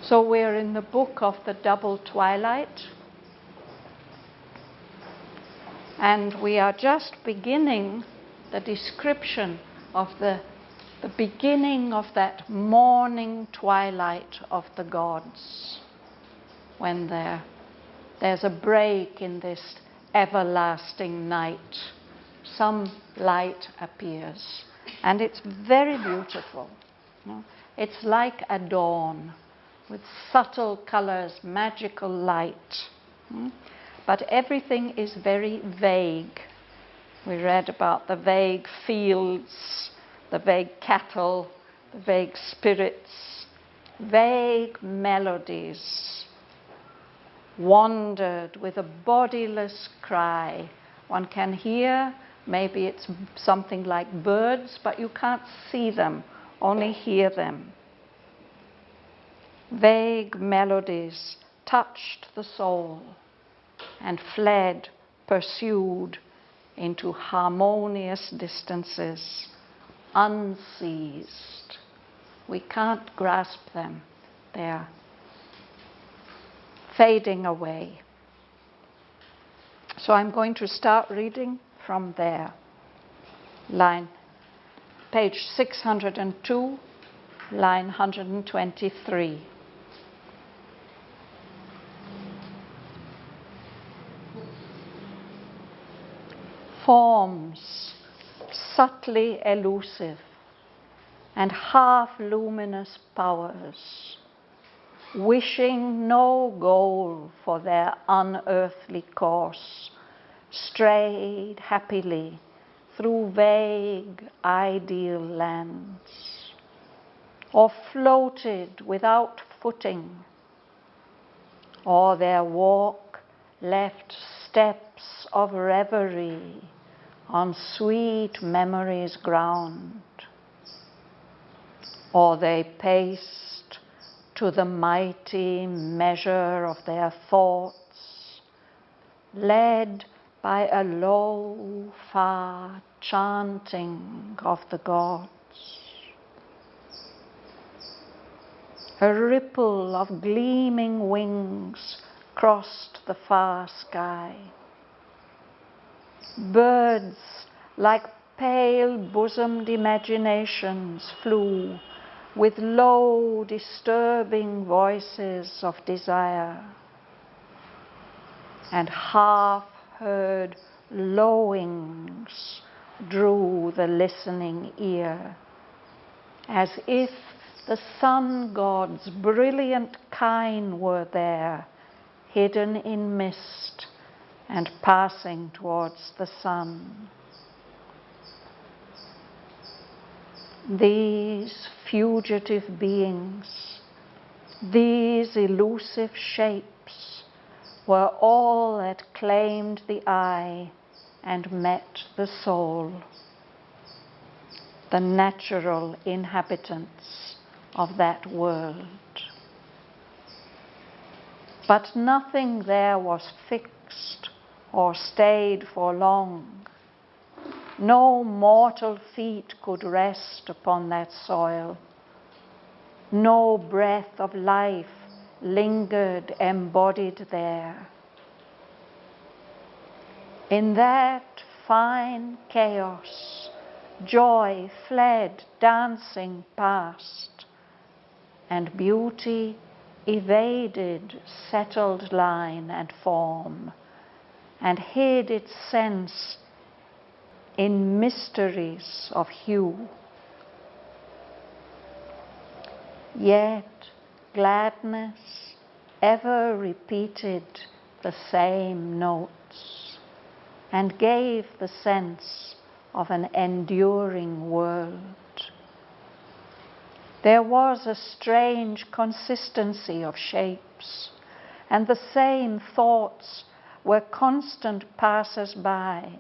So we're in the book of the double twilight, and we are just beginning the description of the beginning of that morning twilight of the gods, when there's a break in this everlasting night. Some light appears, and it's very beautiful. It's like a dawn with subtle colors, magical light. But everything is very vague. We read about the vague fields, the vague cattle, the vague spirits, vague melodies wandered with a bodiless cry. One can hear, maybe it's something like birds, but you can't see them, only hear them. Vague melodies touched the soul and fled, pursued into harmonious distances, unseized. We can't grasp them. They're fading away. So I'm going to start reading from there. Page 602, line 123. Forms, subtly elusive, and half-luminous powers, wishing no goal for their unearthly course, strayed happily through vague ideal lands, or floated without footing, or their walk left steps of reverie on sweet memory's ground, or they paced to the mighty measure of their thoughts, led by a low, far chanting of the gods. A ripple of gleaming wings crossed the far sky. Birds, like pale-bosomed imaginations, flew with low, disturbing voices of desire, and half-heard lowings drew the listening ear, as if the sun god's brilliant kine were there, hidden in mist and passing towards the sun. These fugitive beings, these elusive shapes, were all that claimed the eye and met the soul, the natural inhabitants of that world. But nothing there was fixed or stayed for long. No mortal feet could rest upon that soil. No breath of life lingered embodied there. In that fine chaos, joy fled dancing past, and beauty evaded settled line and form, and hid its sense in mysteries of hue. Yet gladness ever repeated the same notes, and gave the sense of an enduring world. There was a strange consistency of shapes, and the same thoughts were constant passers-by,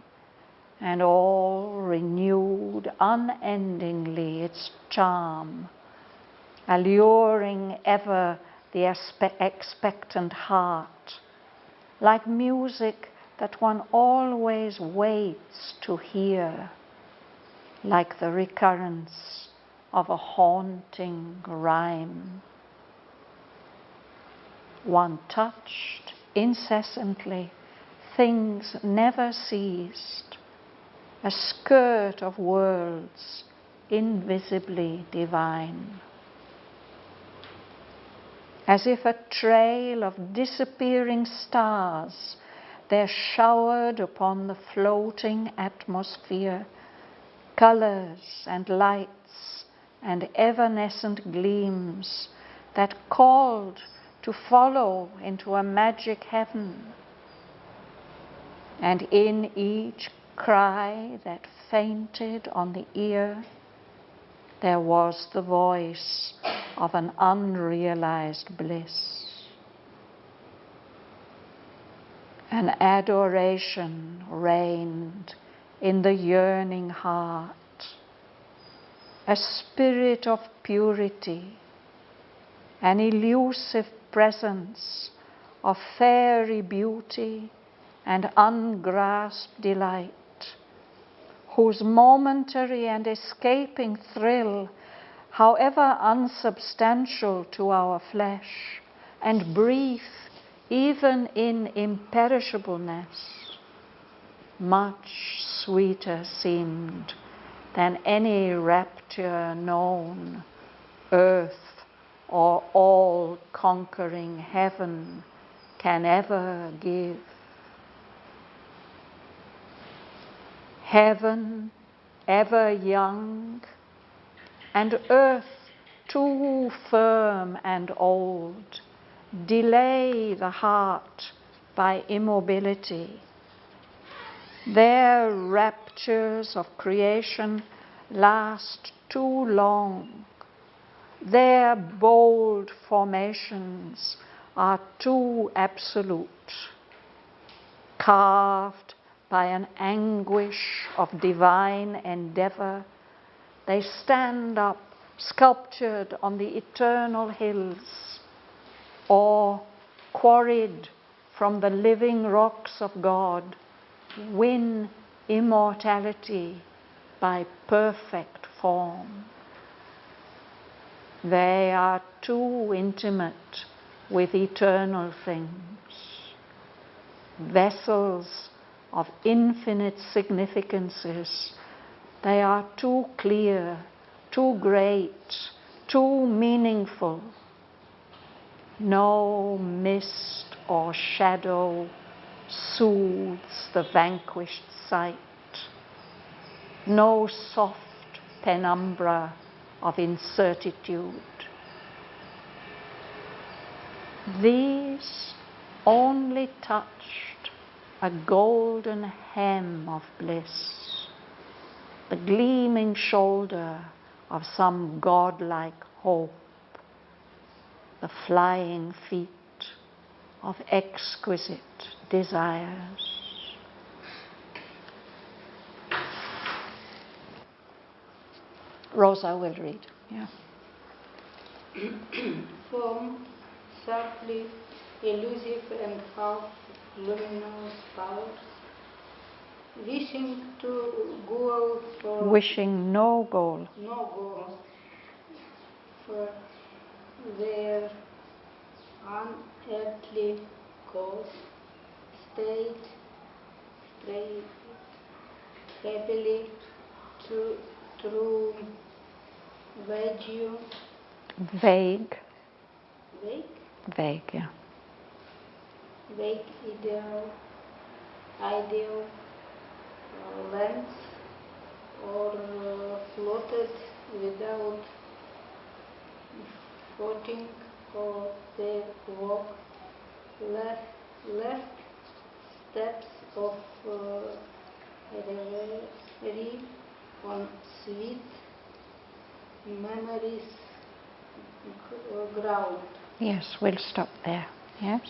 and all renewed unendingly its charm, alluring ever the expectant heart, like music that one always waits to hear, like the recurrence of a haunting rhyme. One touched incessantly, things never ceased, a skirt of worlds invisibly divine. As if a trail of disappearing stars, there showered upon the floating atmosphere colors and lights and evanescent gleams that called to follow into a magic heaven. And in each cry that fainted on the ear, there was the voice of an unrealized bliss. An adoration reigned in the yearning heart, a spirit of purity, an elusive presence of fairy beauty and ungrasped delight, whose momentary and escaping thrill, however unsubstantial to our flesh, and brief even in imperishableness, much sweeter seemed than any rapture known, earth or all-conquering heaven can ever give. Heaven ever young, and earth too firm and old, delay the heart by immobility. Their raptures of creation last too long. Their bold formations are too absolute, carved by an anguish of divine endeavor. They stand up, sculptured on the eternal hills, or quarried from the living rocks of God, win immortality by perfect form. They are too intimate with eternal things, vessels of infinite significances. They are too clear, too great, too meaningful. No mist or shadow soothes the vanquished sight. No soft penumbra of incertitude. These only touched a golden hem of bliss, the gleaming shoulder of some godlike hope, the flying feet of exquisite desires. Rosa will read. Yeah. Form, softly elusive and half luminous powers, wishing no goal for their unearthly cause, stayed happily through vague, yeah. Vague ideal lands, or floated without footing, or they walked left steps of reverie on sweet memories ground. Yes, we'll stop there. Yes.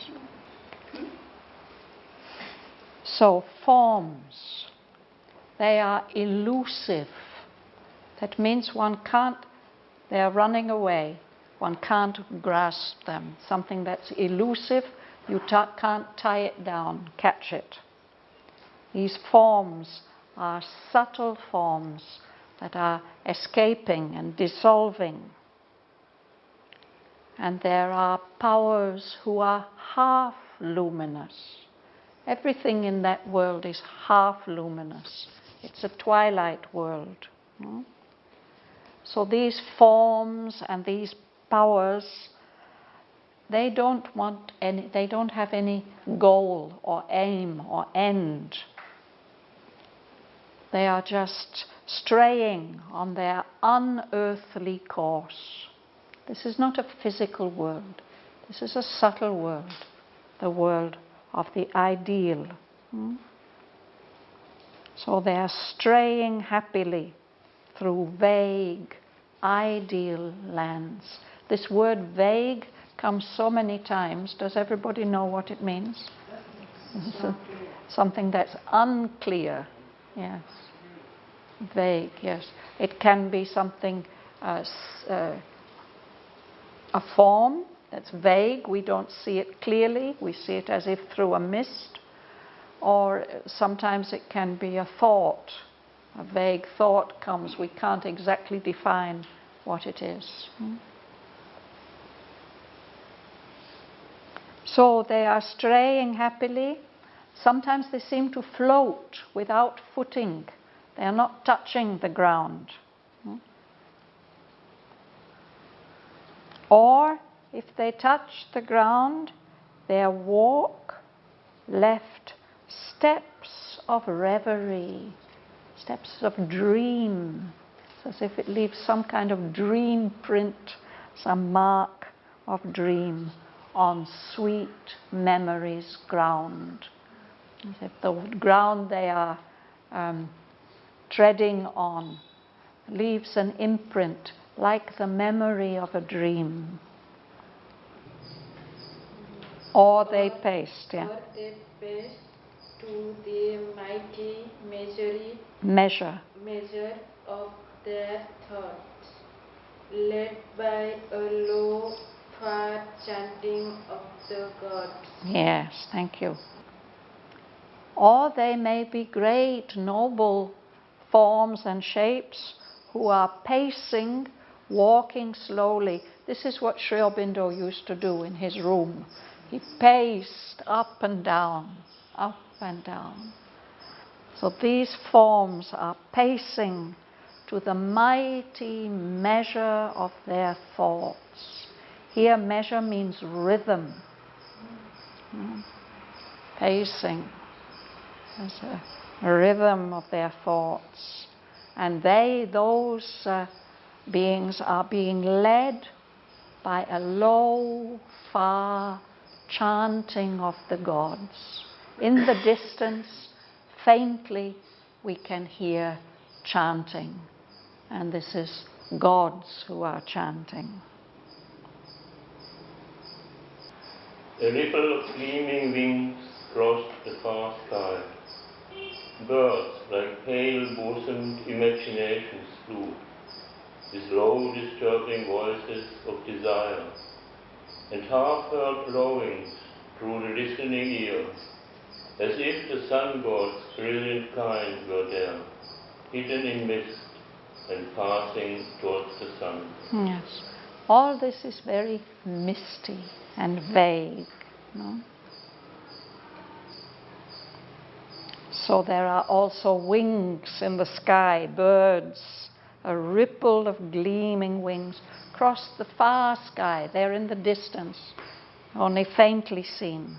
So forms, they are elusive. That means one can't, they are running away. One can't grasp them. Something that's elusive, you can't tie it down, catch it. These forms are subtle forms that are escaping and dissolving. And there are powers who are half luminous. Everything in that world is half luminous. It's a twilight world. So these forms and these powers, they don't have any goal or aim or end. They are just straying on their unearthly course. This is not a physical world. This is a subtle world, the world of the ideal. So they are straying happily through vague, ideal lands. This word vague comes so many times. Does everybody know what it means? Something that's unclear. Yes. Vague, yes. It can be something, a form that's vague. We don't see it clearly. We see it as if through a mist. Or sometimes it can be a thought. A vague thought comes. We can't exactly define what it is. So they are straying happily. Sometimes they seem to float without footing. They are not touching the ground. Or if they touch the ground, their walk left steps of reverie, steps of dream. It's as if it leaves some kind of dream print, some mark of dream on sweet memories ground. As if the ground they are treading on leaves an imprint like the memory of a dream. Or they paste, Or they paste to the mighty measure of their thoughts, led by a low, far chanting of the gods. Yes, thank you. Or they may be great, noble forms and shapes who are pacing, walking slowly. This is what Sri Aurobindo used to do in his room. He paced up and down, up and down. So these forms are pacing to the mighty measure of their thoughts. Here measure means rhythm. Pacing. There's a rhythm of their thoughts. And those beings are being led by a low, far chanting of the gods. In the distance, faintly, we can hear chanting. And this is gods who are chanting. A ripple of gleaming wings crossed the far sky. Birds, like pale-bosomed imaginations, flew, with low, disturbing voices of desire, and half-heard blowings drew the listening ear, as if the sun-god's brilliant kind were there, hidden in mist and passing towards the sun. Yes. All this is very misty and vague. No? So there are also wings in the sky, birds, a ripple of gleaming wings across the far sky. They're in the distance, only faintly seen.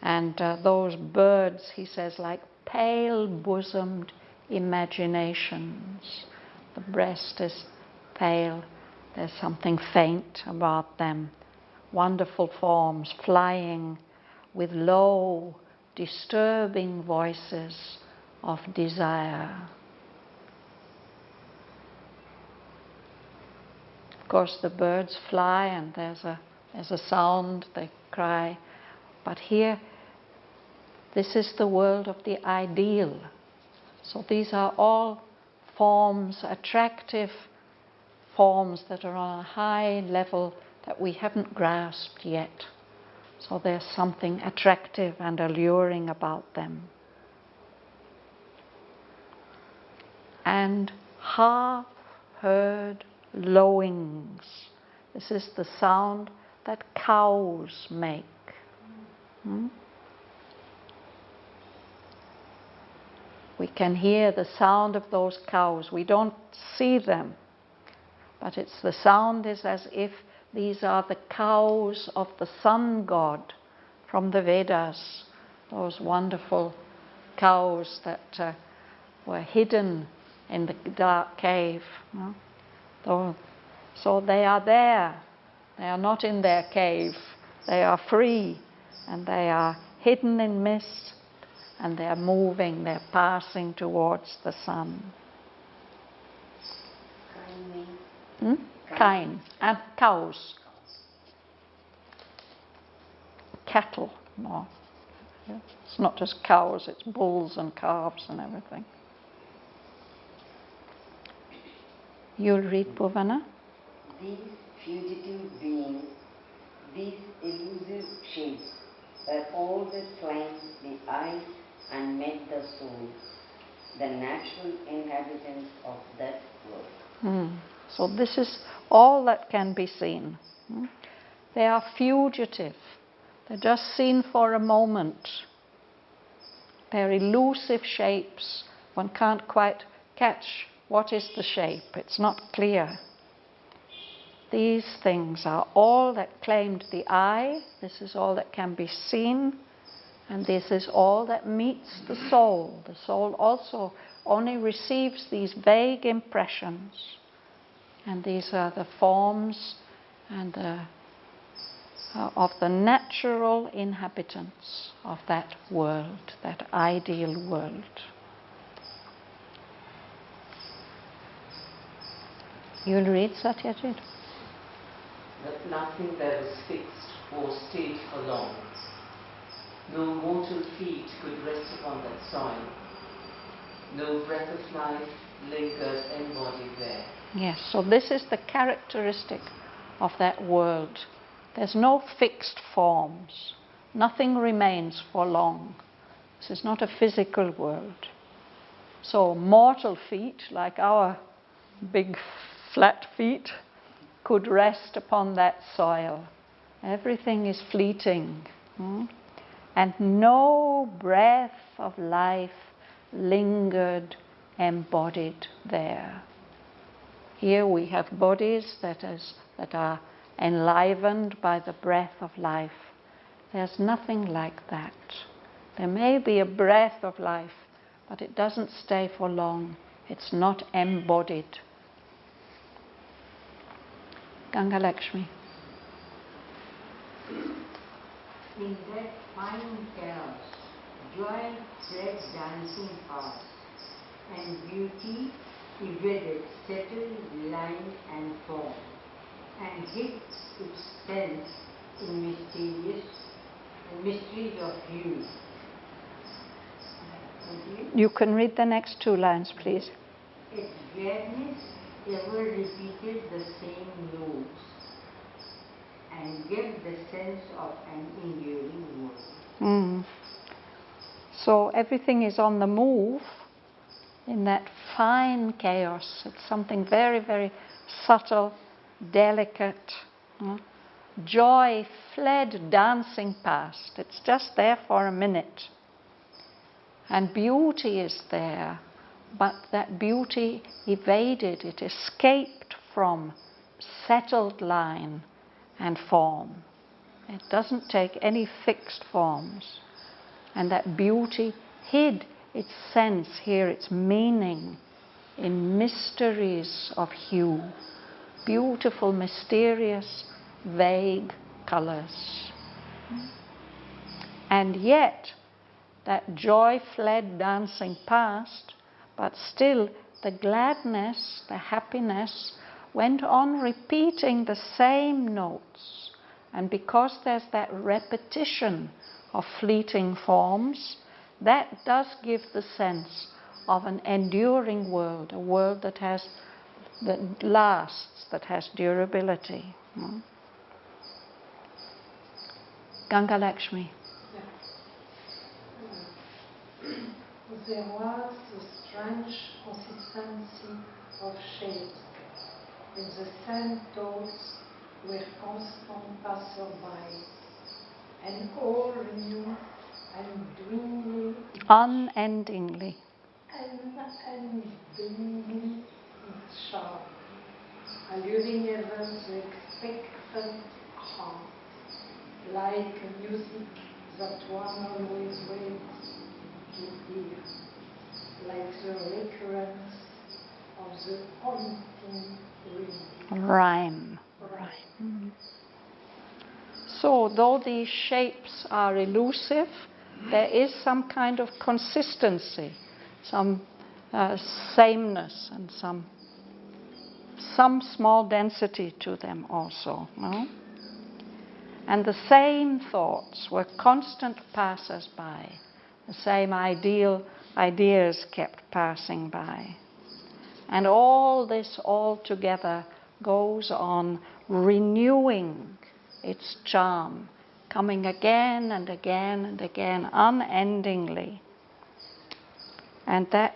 And those birds, he says, like pale-bosomed imaginations. The breast is pale. There's something faint about them. Wonderful forms flying with low, disturbing voices of desire. Of course, the birds fly and there's a sound, they cry. But here, this is the world of the ideal. So these are all forms, attractive forms that are on a high level that we haven't grasped yet. So there's something attractive and alluring about them. And half-heard lowings. This is the sound that cows make. We can hear the sound of those cows. We don't see them, but the sound is as if these are the cows of the sun god from the Vedas, those wonderful cows that were hidden in the dark cave. So they are there. They are not in their cave. They are free, and they are hidden in mist, and they are moving, they're passing towards the sun. Kine. And cows. Cattle more. Yeah. It's not just cows, it's bulls and calves and everything. You'll read, Bhavana? These fugitive beings, these elusive shapes, were all that climbed the eyes and met the soul, the natural inhabitants of that world. So this is all that can be seen. They are fugitive. They're just seen for a moment. They're elusive shapes. One can't quite catch what is the shape. It's not clear. These things are all that claimed the eye. This is all that can be seen. And this is all that meets the soul. The soul also only receives these vague impressions. And these are the forms and of the natural inhabitants of that world, that ideal world. You'll read, Satyajit? That nothing there was fixed or stayed for long. No mortal feet could rest upon that soil. No breath of life lingered embodied there. Yes, so this is the characteristic of that world. There's no fixed forms. Nothing remains for long. This is not a physical world. So mortal feet, like our big flat feet, could rest upon that soil. Everything is fleeting. And no breath of life lingered embodied there. Here we have bodies that are enlivened by the breath of life. There's nothing like that. There may be a breath of life, but it doesn't stay for long. It's not embodied. Ganga Lakshmi. In that fine chaos, joy fled dancing past, and beauty evaded settled line and form, and hid its sense in mysteries of hue. You can read the next two lines, please. Its gladness ever repeated the same notes, and gave the sense of an enduring world. So everything is on the move in that fine chaos. It's something very, very subtle, delicate. Joy fled dancing past. It's just there for a minute. And beauty is there, but that beauty evaded, it escaped from settled line and form. It doesn't take any fixed forms. And that beauty hid its sense here, its meaning, in mysteries of hue. Beautiful, mysterious, vague colors. And yet, that joy fled dancing past, but still the gladness, the happiness, went on repeating the same notes. And because there's that repetition of fleeting forms, that does give the sense of an enduring world, a world that lasts, that has durability. Ganga Lakshmi. There was a strange consistency of shapes, and the same thoughts were constant passerby, and all renewed and dwindling, unendingly. unendingly its charm, alluring ever the expectant heart, like music that one always waits to hear, like the recurrence of the haunting ring. Rhyme. Mm. So, though these shapes are elusive, there is some kind of consistency, some sameness, and some small density to them also. No? And the same thoughts were constant passers-by. The same ideas kept passing by. And all this all together goes on renewing its charm, coming again and again and again, unendingly. And that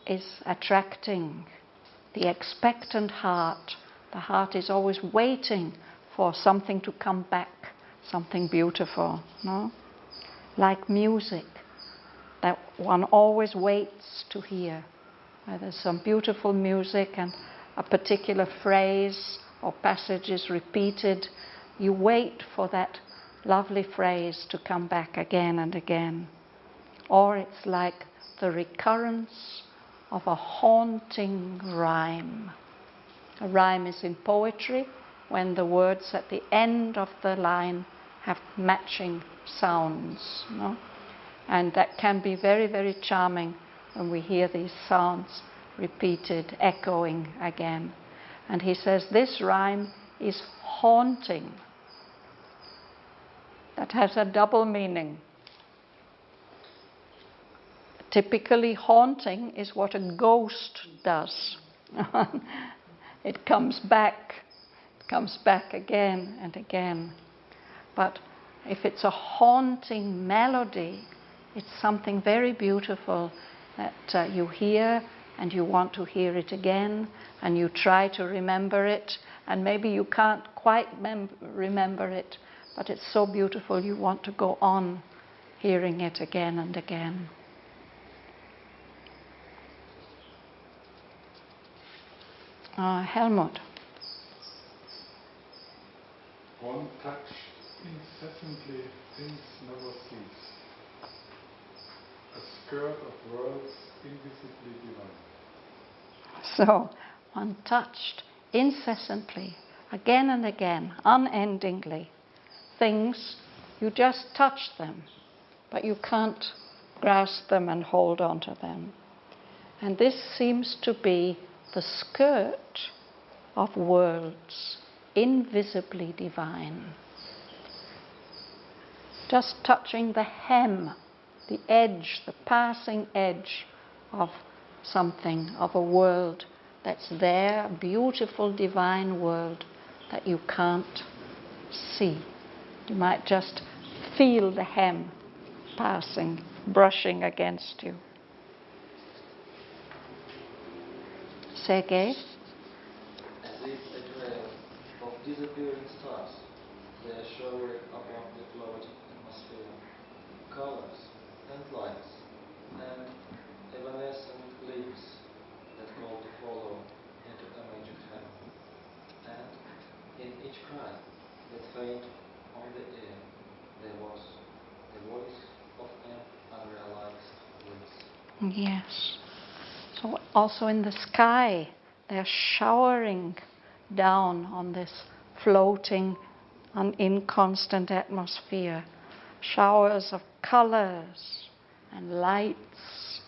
is attracting the expectant heart. The heart is always waiting for something to come back, something beautiful, no? Like music that one always waits to hear. There's some beautiful music and a particular phrase or passage is repeated. You wait for that lovely phrase to come back again and again. Or it's like the recurrence of a haunting rhyme. A rhyme is in poetry when the words at the end of the line have matching sounds, no? And that can be very, very charming when we hear these sounds repeated, echoing again. And he says this rhyme is haunting. That has a double meaning. Typically, haunting is what a ghost does. It comes back again and again. But if it's a haunting melody, it's something very beautiful that you hear and you want to hear it again, and you try to remember it, and maybe you can't quite remember it, but it's so beautiful you want to go on hearing it again and again. Helmut. One touch incessantly, things never cease. A skirt of worlds invisibly divine. So, one touched incessantly, again and again, unendingly. Things, you just touch them, but you can't grasp them and hold on to them. And this seems to be the skirt of worlds, invisibly divine. Just touching the hem, the edge, the passing edge of something, of a world that's there, a beautiful divine world that you can't see. You might just feel the hem passing, brushing against you. Sergei? As if a trail of disappearing stars, they are showering upon the floating atmosphere, colors and lights, and evanescent gleams that call to follow into a magic heaven. And in each cry that faint on the air, there was the voice of an unrealized bliss. Yes. So also in the sky, they're showering down on this floating, inconstant atmosphere. Showers of colors and lights,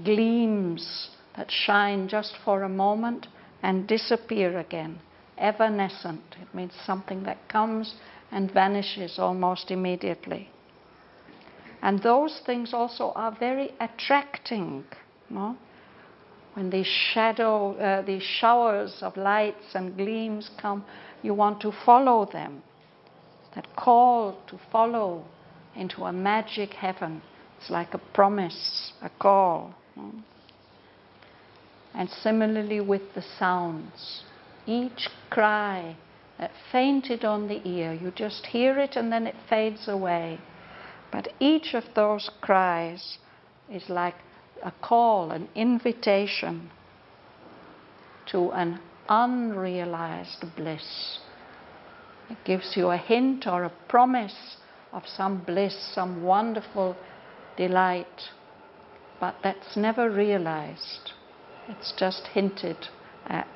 gleams that shine just for a moment and disappear again. Evanescent. It means something that comes and vanishes almost immediately. And those things also are very attracting, no? When these showers of lights and gleams come, you want to follow them. That call to follow into a magic heaven. It's like a promise, a call. No? And similarly with the sounds. Each cry that fainted on the ear. You just hear it and then it fades away. But each of those cries is like a call, an invitation to an unrealized bliss. It gives you a hint or a promise of some bliss, some wonderful delight, but that's never realized. It's just hinted at.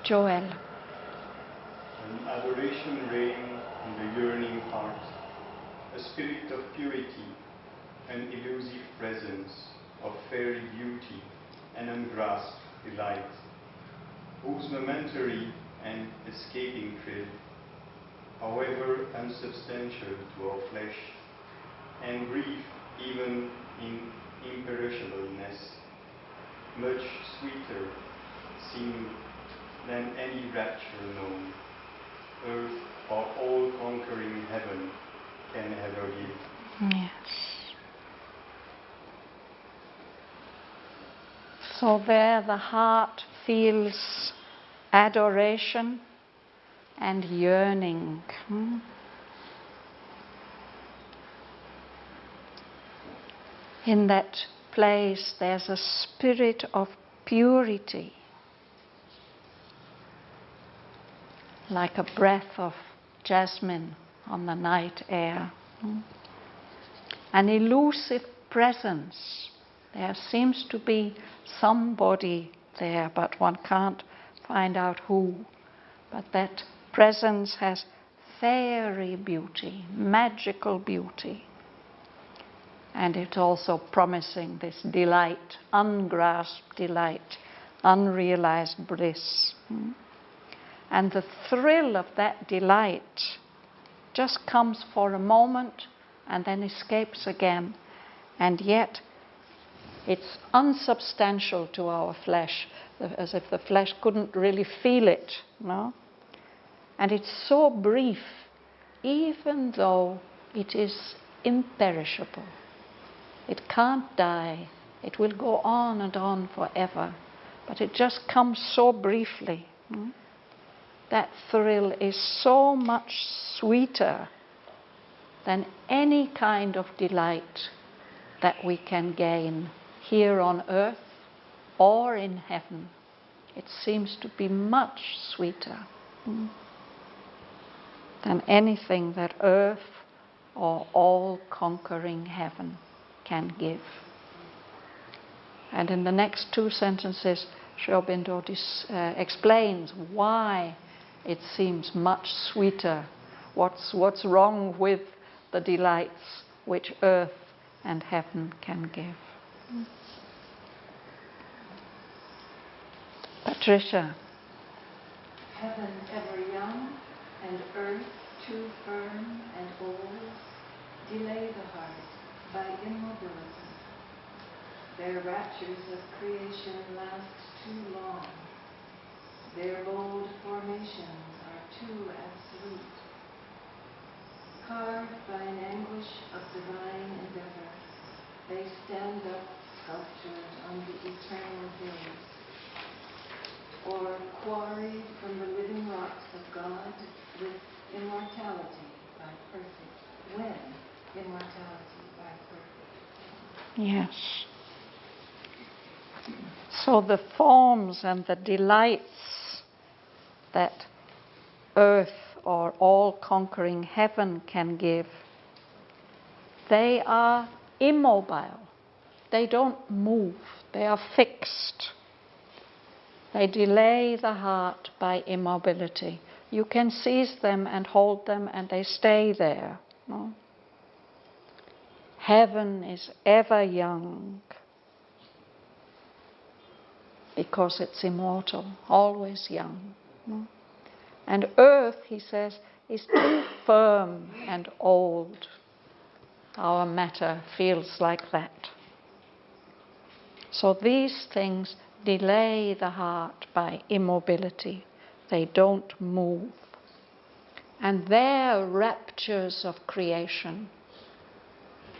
Joel. An adoration reigns in the yearning heart, a spirit of purity, an elusive presence of fairy beauty and ungrasped delight, whose momentary and escaping thrill, however unsubstantial to our flesh, and brief even in imperishableness, much sweeter seemed than any rapture known, earth or all-conquering heaven can ever give. Yes. So there the heart feels adoration and yearning. In that place there's a spirit of purity, like a breath of jasmine on the night air. An elusive presence. There seems to be somebody there, but one can't find out who. But that presence has fairy beauty, magical beauty. And it's also promising this delight, ungrasped delight, unrealized bliss. And the thrill of that delight just comes for a moment and then escapes again. And yet it's unsubstantial to our flesh, as if the flesh couldn't really feel it, no? And it's so brief, even though it is imperishable. It can't die. It will go on and on forever. But it just comes so briefly. That thrill is so much sweeter than any kind of delight that we can gain here on earth or in heaven. It seems to be much sweeter than anything that earth or all-conquering heaven can give. And in the next two sentences, Sri Aurobindo explains why it seems much sweeter. What's wrong with the delights which earth and heaven can give. Patricia. Heaven ever young, and earth too firm and old, delay the heart by immobility. Their raptures of creation last too long. Their bold formations are too absolute. Carved by an anguish of divine endeavor, they stand up sculptured on the eternal hills, or quarried from the living rocks of God with immortality by perfect. When immortality by perfect. Yes. So the forms and the delights that earth or all-conquering heaven can give, they are immobile. They don't move. They are fixed. They delay the heart by immobility. You can seize them and hold them and they stay there. No? Heaven is ever young because it's immortal, always young. No? And earth, he says, is too firm and old. Our matter feels like that. So these things delay the heart by immobility. They don't move. And they're raptures of creation.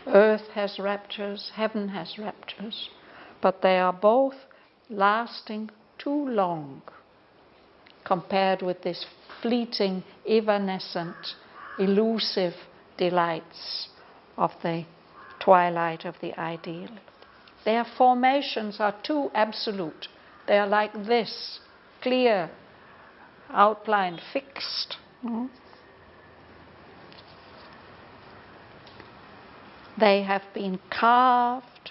Earth has raptures, heaven has raptures, but they are both lasting too long compared with this fleeting, evanescent, elusive delights of the twilight of the ideal. Their formations are too absolute. They are like this, clear, outlined, fixed. They have been carved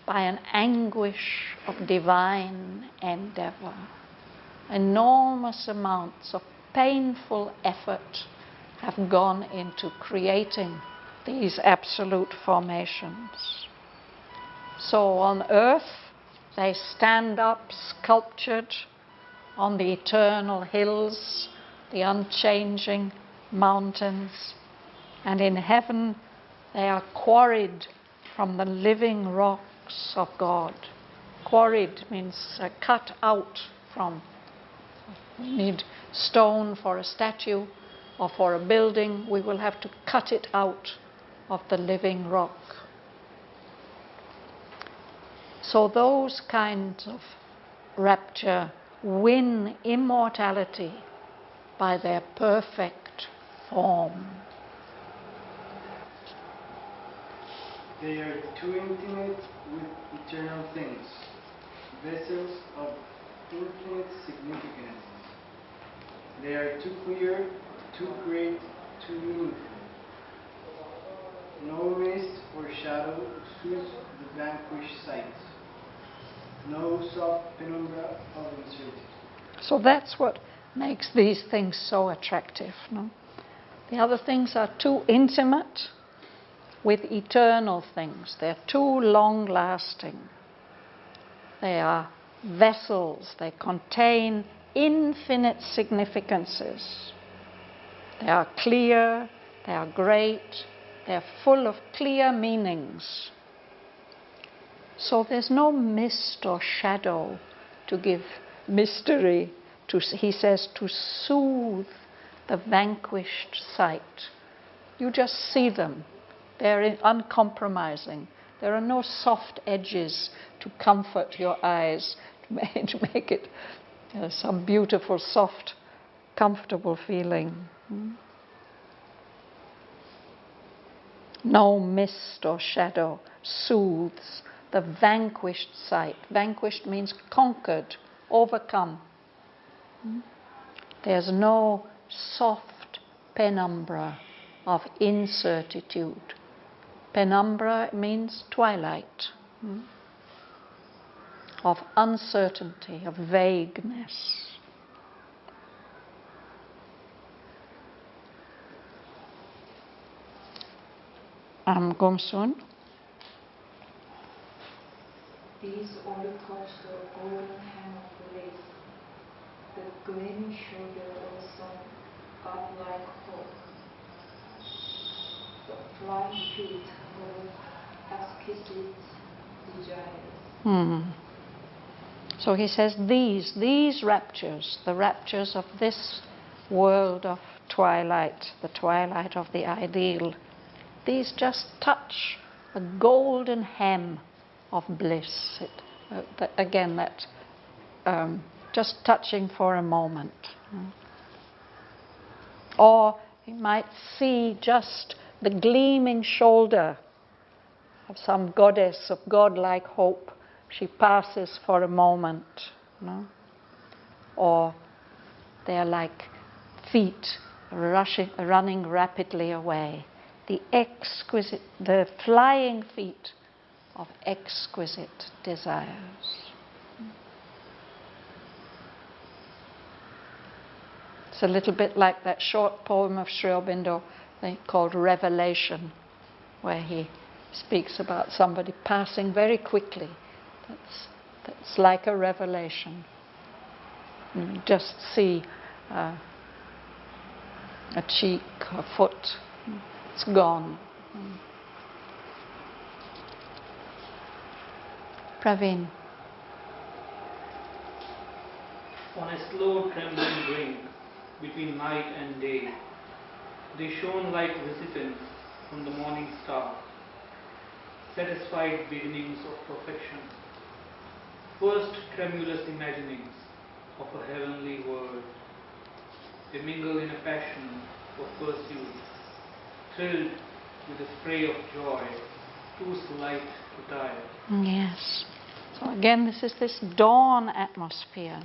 by an anguish of divine endeavor. Enormous amounts of painful effort have gone into creating these absolute formations. So on earth, they stand up sculptured on the eternal hills, the unchanging mountains, and in heaven they are quarried from the living rocks of God. Quarried means cut out from. We need stone for a statue or for a building. We will have to cut it out of the living rock. So those kinds of rapture win immortality by their perfect form. They are too intimate with eternal things, vessels of infinite significance. They are too clear, too great, too meaningful. No mist or shadow soothes the vanquished sight. No soft penumbra of uncertainty. So that's what makes these things so attractive. No? The other things are too intimate with eternal things. They're too long-lasting. They are vessels. They contain infinite significances. They are clear. They are great. They're full of clear meanings. So there's no mist or shadow to give mystery to, he says, to soothe the vanquished sight. You just see them. They're uncompromising. There are no soft edges to comfort your eyes, to make it some beautiful, soft, comfortable feeling. No mist or shadow soothes the vanquished sight. Vanquished means conquered, overcome. There's no soft penumbra of incertitude. Penumbra means twilight, of uncertainty, of vagueness. Gomsun. These all touch the golden hem of the lace, the gleaming shoulder of the sun, godlike hope, the flying feet of exquisite desires. So he says these raptures, the raptures of this world of twilight, the twilight of the ideal, these just touch a golden hem of bliss. Just touching for a moment. Or you might see just the gleaming shoulder of some goddess of godlike hope. She passes for a moment. Or they're like feet running rapidly away. The flying feet of exquisite desires. It's a little bit like that short poem of Sri Aurobindo called Revelation, where he speaks about somebody passing very quickly. That's like a revelation. You just see a cheek, a foot. It's gone. Praveen. On a slow trembling brink between night and day, they shone like visitants from the morning star, satisfied beginnings of perfection. first tremulous imaginings of a heavenly world. They mingle in a passion for pursuit, thrilled with a spray of joy, too slight to tire. Yes. So again, this is this dawn atmosphere,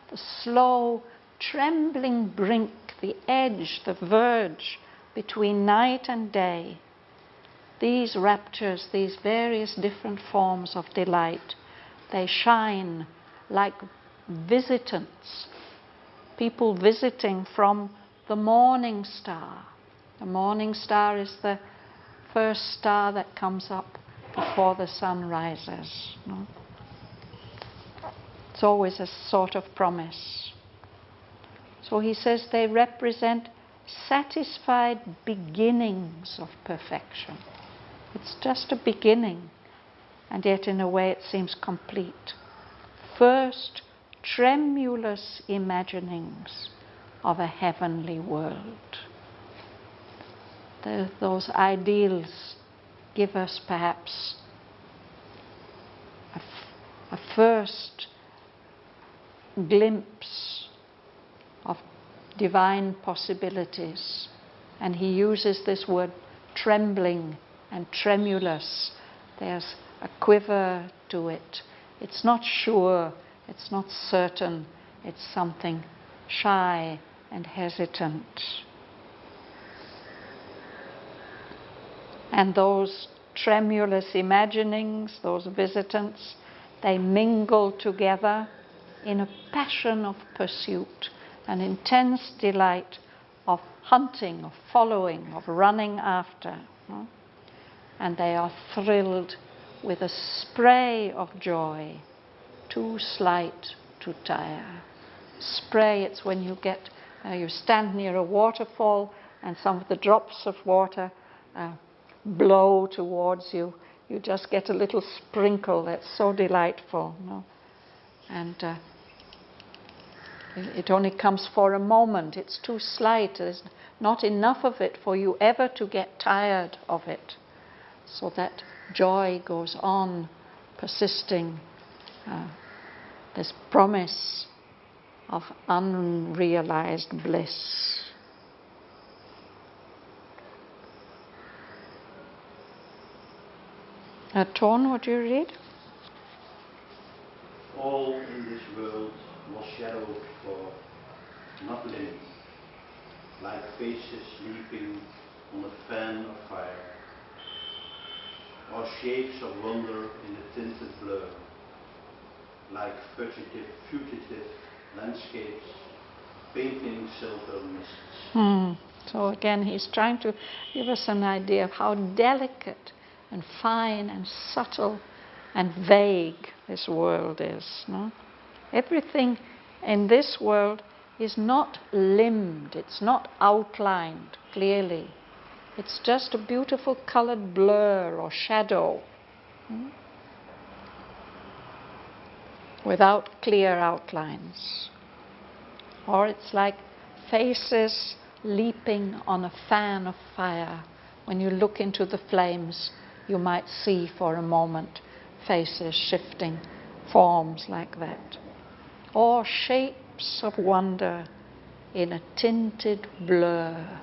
the slow, trembling brink, the edge, the verge between night and day. These raptures, these various different forms of delight, they shine like visitants, people visiting from the morning star. The morning star is the first star that comes up before the sun rises. No? It's always a sort of promise. So he says they represent satisfied beginnings of perfection. It's just a beginning, and yet in a way it seems complete. First, tremulous imaginings of a heavenly world. Those ideals give us perhaps a first glimpse of divine possibilities. And he uses this word trembling and tremulous. There's a quiver to it. It's not sure, it's not certain, it's something shy and hesitant. And those tremulous imaginings, those visitants, they mingle together in a passion of pursuit, an intense delight of hunting, of following, of running after. And they are thrilled with a spray of joy, too slight to tire. Spray, it's when you get, you stand near a waterfall and some of the drops of water blow towards you. You just get a little sprinkle that's so delightful. No? And it only comes for a moment. It's too slight. There's not enough of it for you ever to get tired of it. So that joy goes on persisting. This promise of unrealized bliss. Ton, would you read? All in this world was shadowed for, not limits, like faces leaping on a fan of fire, or shapes of wonder in a tinted blur, like fugitive landscapes painting silver mists. So again, he's trying to give us an idea of how delicate and fine and subtle and vague this world is. No? Everything in this world is not limned, it's not outlined clearly. It's just a beautiful colored blur or shadow without clear outlines. Or it's like faces leaping on a fan of fire. When you look into the flames, you might see for a moment faces shifting forms like that. Or shapes of wonder in a tinted blur.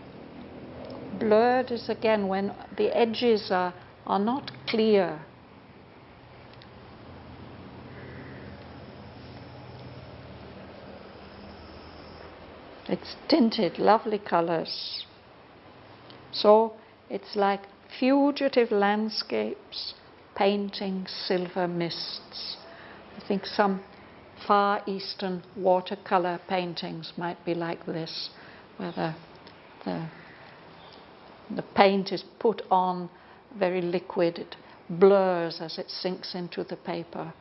Blurred is again when the edges are not clear. It's tinted, lovely colors. So it's like fugitive landscapes painting silver mists. I think some Far Eastern watercolor paintings might be like this, where the paint is put on very liquid, it blurs as it sinks into the paper,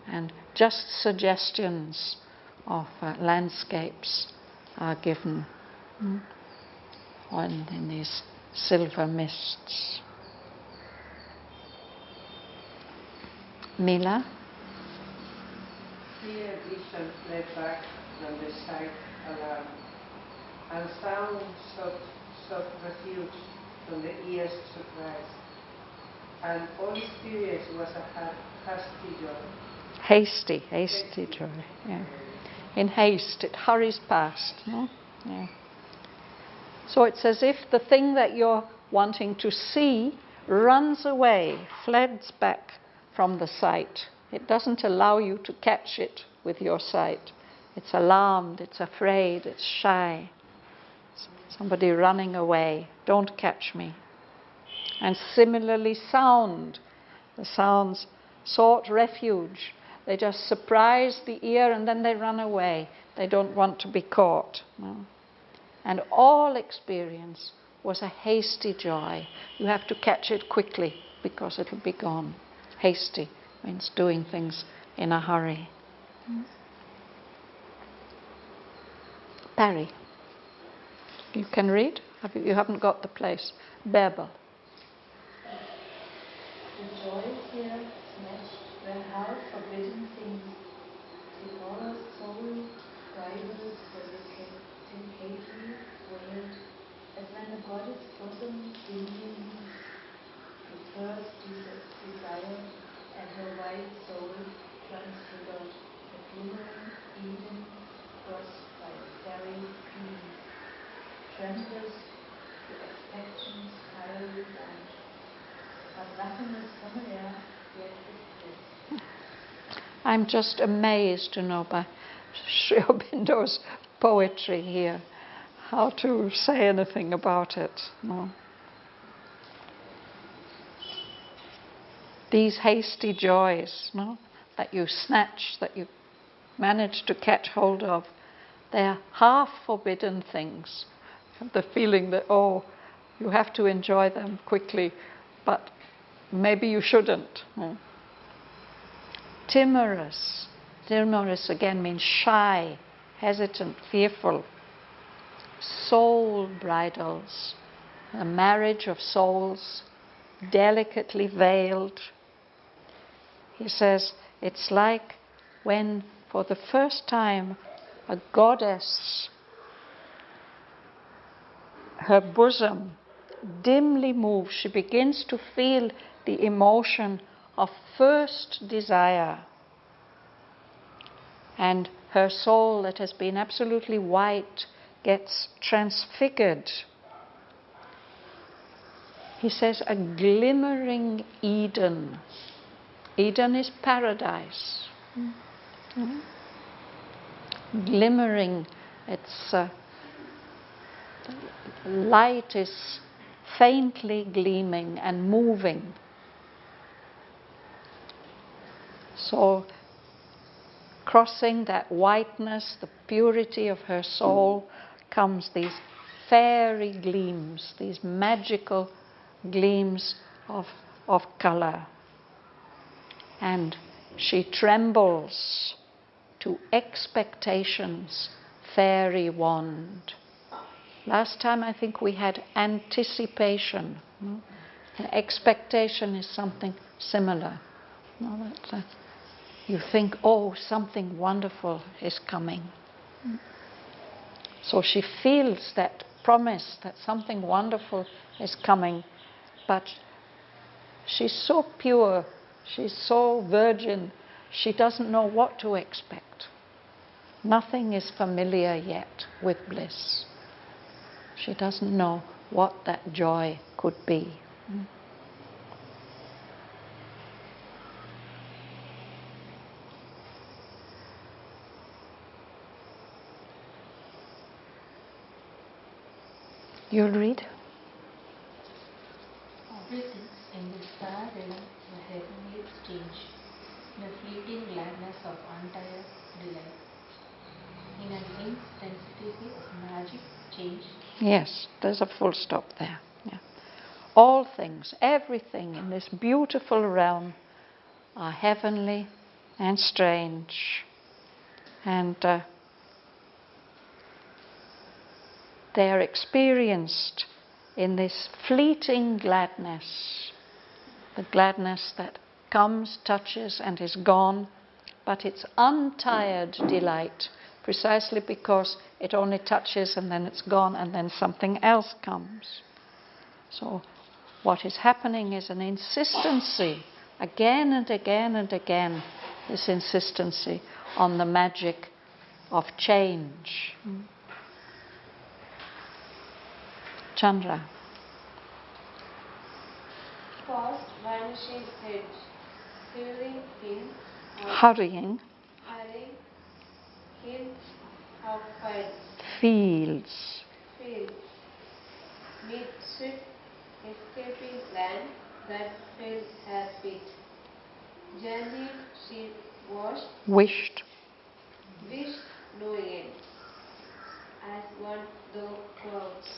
and just suggestions of landscapes are given in these silver mists. Mila? Here vision fled back from the sight alarm, and sound sought refuge from the ear's surprise, and all experience was a hasty joy. Hasty joy. Yeah. In haste, it hurries past. No? Yeah. So it's as if the thing that you're wanting to see runs away, fleds back from the sight. It doesn't allow you to catch it with your sight. It's alarmed, it's afraid, it's shy. Somebody running away. Don't catch me. And similarly, sound. The sounds sought refuge. They just surprise the ear and then they run away. They don't want to be caught. No. And all experience was a hasty joy. You have to catch it quickly because it'll be gone. Hasty means doing things in a hurry. Parry. You can read? You haven't got the place. Babel. The joys here snatched were half forbidden things. Deborah's soul rivals the decayedly wailed, as when the goddess bosom dimly moves, the first desire, and her white soul transfigured, the glimmering Eden crossed by fairy dreams, tremblous to expectation's fiery wand. But nothing is familiar yet with this. I'm just amazed, by Sri Aurobindo's poetry here, how to say anything about it. No. These hasty joys, that you snatch, that you manage to catch hold of, they're half forbidden things. You have the feeling that, you have to enjoy them quickly, but maybe you shouldn't. No. Timorous. Timorous again means shy, hesitant, fearful. Soul bridals, a marriage of souls, delicately veiled. He says it's like when for the first time a goddess, her bosom dimly moves, she begins to feel the emotion of first desire. And her soul that has been absolutely white gets transfigured. He says a glimmering Eden. Eden is paradise. Mm-hmm. Glimmering, it's light is faintly gleaming and moving. So, crossing that whiteness, the purity of her soul, comes these fairy gleams, these magical gleams of color. And she trembles to expectation's fairy wand. Last time I think we had anticipation. And expectation is something similar. You think, something wonderful is coming. So she feels that promise that something wonderful is coming, but she's so pure, she's so virgin, she doesn't know what to expect. Nothing is familiar yet with bliss. She doesn't know what that joy could be. You'll read? Everything in this fair realm the heavenly exchange, the fleeting gladness of untired delight. In an intensity of magic change. Yes, there's a full stop there. Yeah. All things, everything in this beautiful realm are heavenly and strange. And they are experienced in this fleeting gladness, the gladness that comes, touches, and is gone, but it's untired delight, precisely because it only touches and then it's gone and then something else comes. So what is happening is an insistency, again and again and again, this insistency on the magic of change. Chandra. Fast vanishing hedge, hurrying hints Hurrying. Hints of Fields. Mid swift escaping land that fell her feet. Journeyed she Wished. no end, as one thou clouds.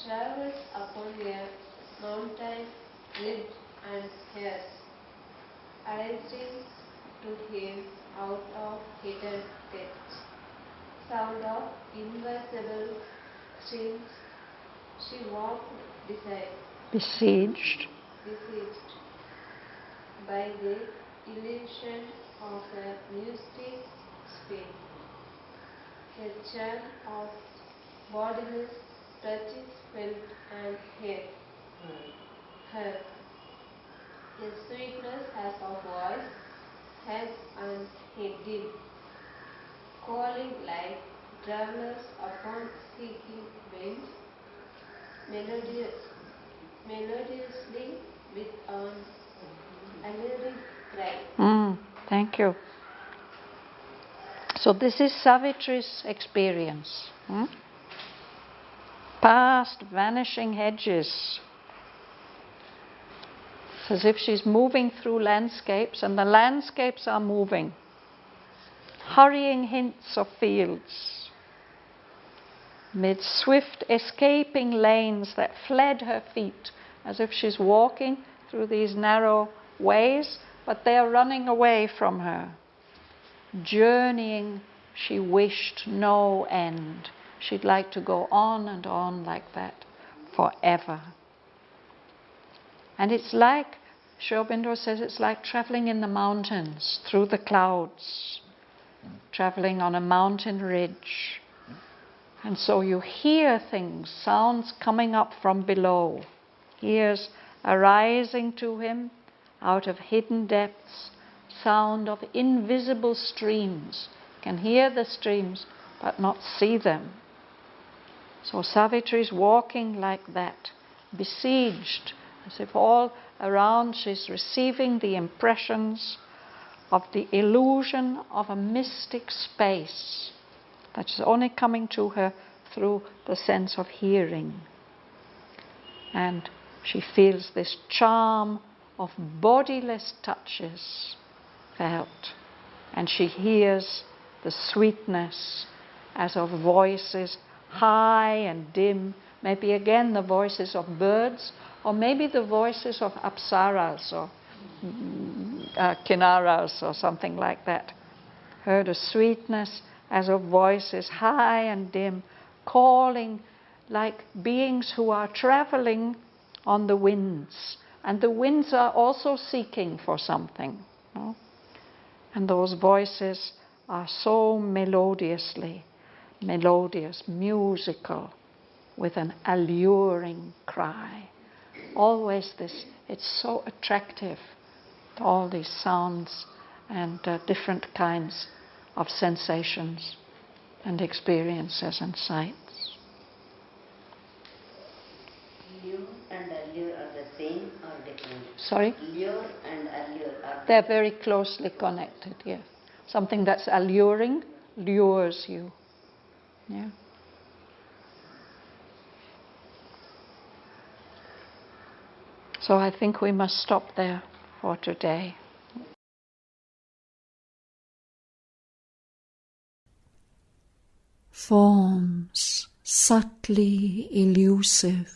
Travels upon a mountain ribbed and hairs, arising to him out of hidden depths. Sound of invisible streams, she walked besieged by the illusion of a mystic spell. A charm of bodiless touches felt and heard. A sweetness as of voice, head and head dim, calling like travelers upon seeking winds, melodiously with an alluring cry. Thank you. So this is Savitri's experience. Past vanishing hedges. It's as if she's moving through landscapes and the landscapes are moving. Hurrying hints of fields. Mid swift escaping lanes that fled her feet, as if she's walking through these narrow ways, but they are running away from her. Journeying, she wished no end. She'd like to go on and on like that forever. And it's like, Sri Aurobindo says, it's like traveling in the mountains, through the clouds, traveling on a mountain ridge. And so you hear things, sounds coming up from below, ears arising to him out of hidden depths, sound of invisible streams. Can hear the streams but not see them. So Savitri is walking like that, besieged, as if all around she's receiving the impressions of the illusion of a mystic space that is only coming to her through the sense of hearing. And she feels this charm of bodiless touches felt, and she hears the sweetness as of voices high and dim, maybe again the voices of birds, or maybe the voices of apsaras or kinnaras or something like that. Heard a sweetness as of voices high and dim, calling like beings who are traveling on the winds. And the winds are also seeking for something. No? And those voices are so melodious, musical, with an alluring cry. Always this, it's so attractive, all these sounds and different kinds of sensations and experiences and sights. Lure and allure are the same or different? Sorry? Lure and allure are They're very closely connected, yes. Something that's alluring lures you. Yeah. So I think we must stop there for today. Forms subtly elusive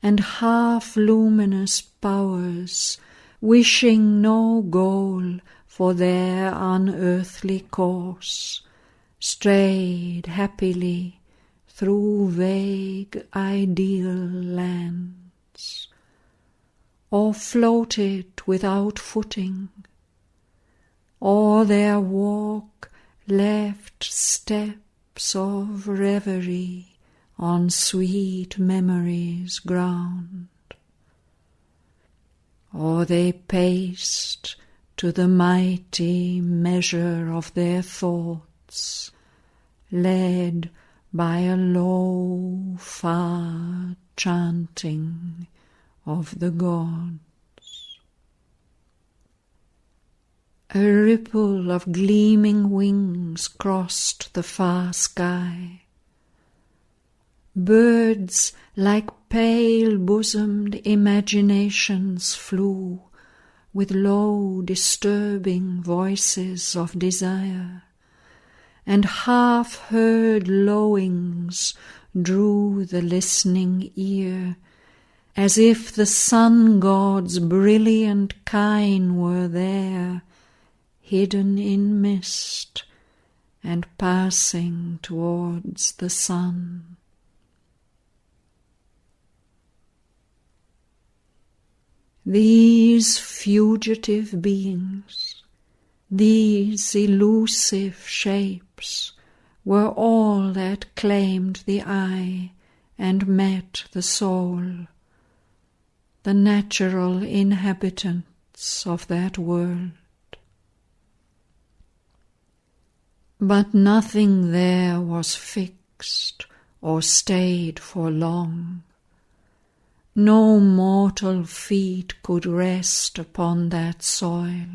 and half-luminous powers, wishing no goal for their unearthly course, strayed happily through vague ideal lands, or floated without footing, or their walk left steps of reverie on sweet memory's ground, or they paced to the mighty measure of their thoughts, led by a low, far chanting of the gods. A ripple of gleaming wings crossed the far sky. Birds like pale-bosomed imaginations flew with low, disturbing voices of desire, and half-heard lowings drew the listening ear, as if the sun-god's brilliant kine were there, hidden in mist and passing towards the sun. These fugitive beings, these elusive shapes, were all that claimed the eye and met the soul, the natural inhabitants of that world. But nothing there was fixed or stayed for long. No mortal feet could rest upon that soil.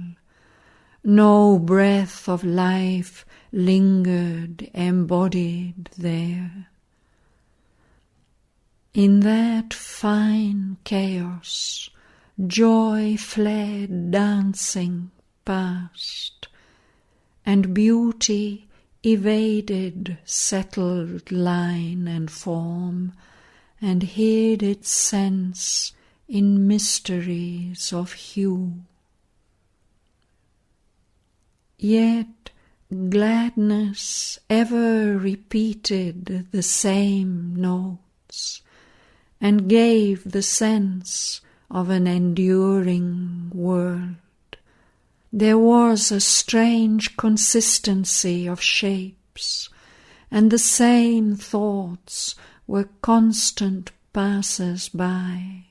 No breath of life lingered embodied there. In that fine chaos, joy fled dancing past, and beauty evaded settled line and form, and hid its sense in mysteries of hue. Yet gladness ever repeated the same notes, and gave the sense of an enduring world. There was a strange consistency of shapes, and the same thoughts were constant passers-by,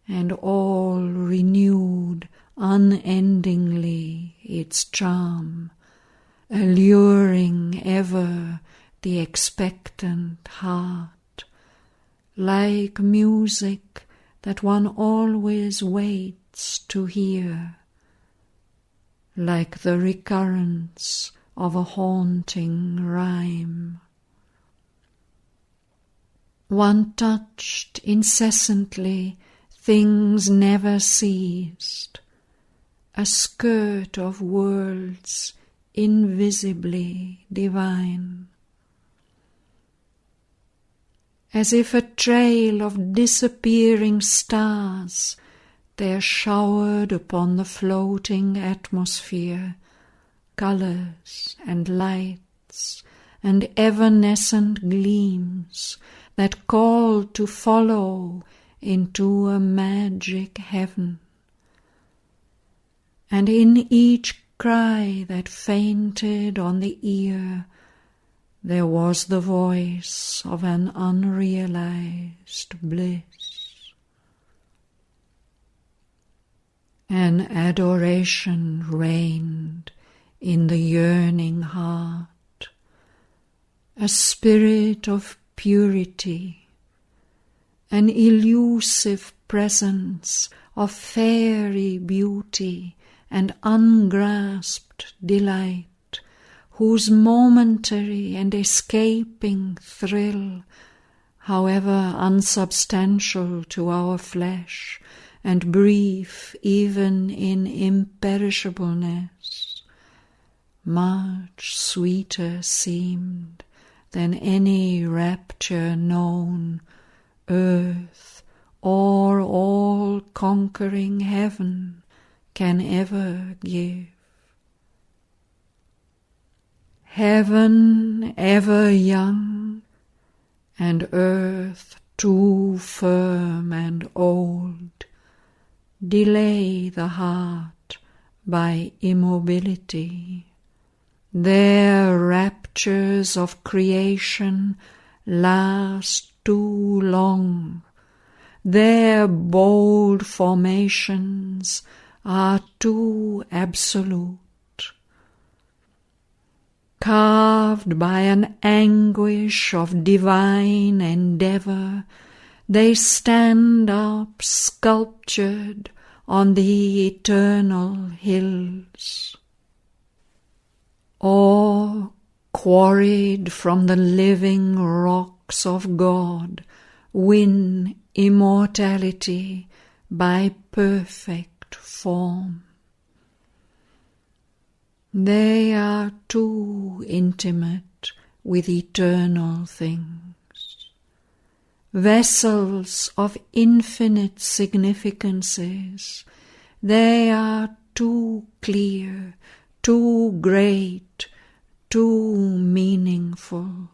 and all renewed unendingly its charm, alluring ever the expectant heart, like music that one always waits to hear, like the recurrence of a haunting rhyme. One touched incessantly things never ceased, a skirt of worlds invisibly divine. As if a trail of disappearing stars there showered upon the floating atmosphere colours and lights and evanescent gleams that called to follow into a magic heaven. And in each cry that fainted on the ear there was the voice of an unrealized bliss. An adoration reigned in the yearning heart, a spirit of purity, an elusive presence of fairy beauty and ungrasped delight, whose momentary and escaping thrill, however unsubstantial to our flesh, and brief even in imperishableness, much sweeter seemed than any rapture known, earth or all-conquering heaven can ever give. Heaven ever young, and earth too firm and old, delay the heart by immobility. Their raptures of creation last too long. Their bold formations are too absolute. Carved by an anguish of divine endeavour, they stand up sculptured on the eternal hills. Or, quarried from the living rocks of God, win immortality by perfect form. They are too intimate with eternal things, vessels of infinite significances. They are too clear, too great, too meaningful.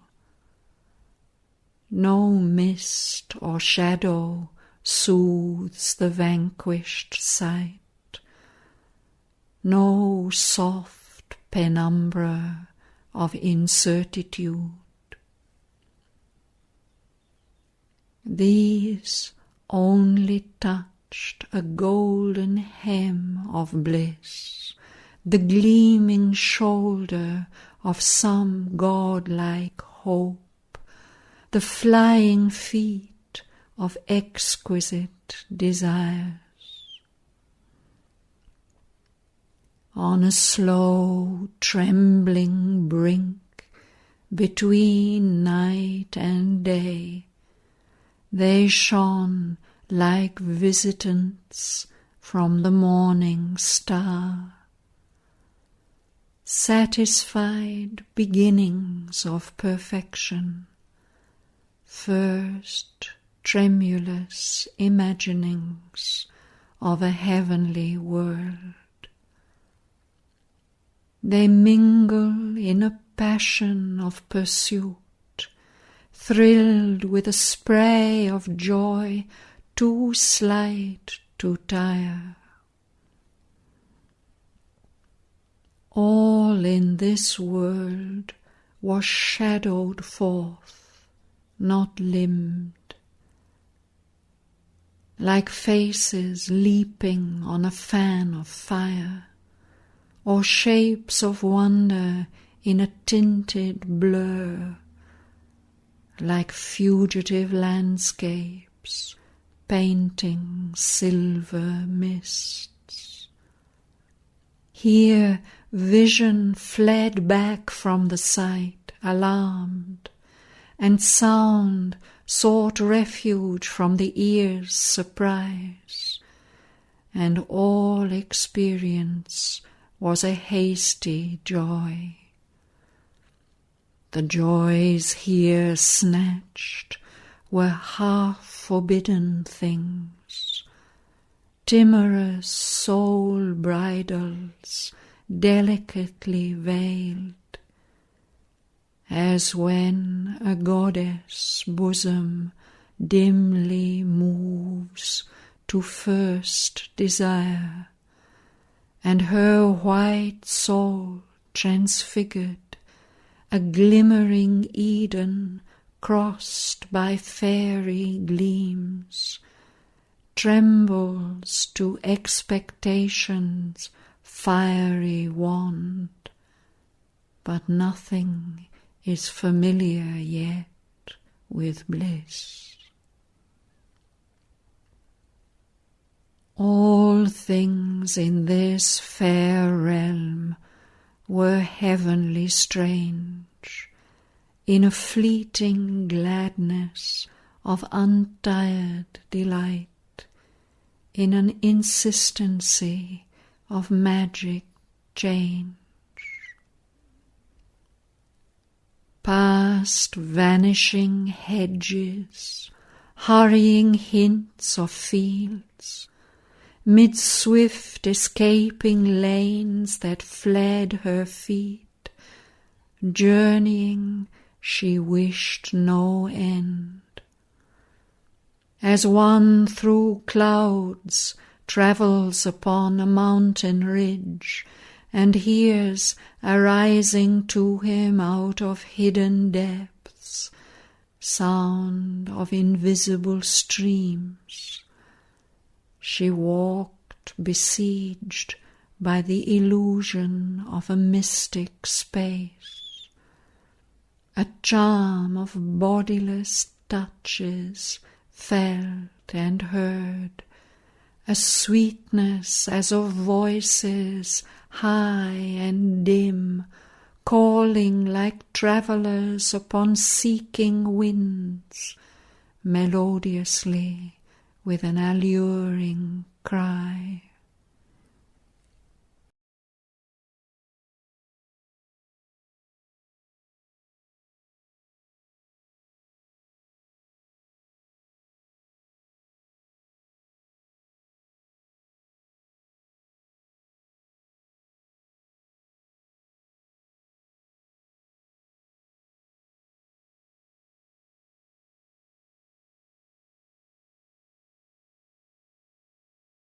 No mist or shadow soothes the vanquished sight. No soft penumbra of incertitude. These only touched a golden hem of bliss, the gleaming shoulder of some godlike hope, the flying feet of exquisite desires. On a slow, trembling brink between night and day, they shone like visitants from the morning star, satisfied beginnings of perfection, first tremulous imaginings of a heavenly world. They mingle in a passion of pursuit, thrilled with a spray of joy too slight to tire. All in this world was shadowed forth, not limbed, like faces leaping on a fan of fire, or shapes of wonder in a tinted blur, like fugitive landscapes painting silver mists. Here vision fled back from the sight, alarmed, and sound sought refuge from the ear's surprise, and all experience was a hasty joy. The joys here snatched were half-forbidden things, timorous soul bridals delicately veiled, as when a goddess' bosom dimly moves to first desire, and her white soul transfigured, a glimmering Eden crossed by fairy gleams, trembles to expectation's fiery wand, but nothing is familiar yet with bliss. All things in this fair realm were heavenly strange, in a fleeting gladness of untired delight, in an insistency of magic change. Past vanishing hedges, hurrying hints of fields, mid swift escaping lanes that fled her feet, journeying she wished no end. As one through clouds travels upon a mountain ridge, and hears arising to him out of hidden depths sound of invisible streams, she walked besieged by the illusion of a mystic space, a charm of bodiless touches felt and heard, a sweetness as of voices high and dim, calling like travellers upon seeking winds, melodiously with an alluring cry.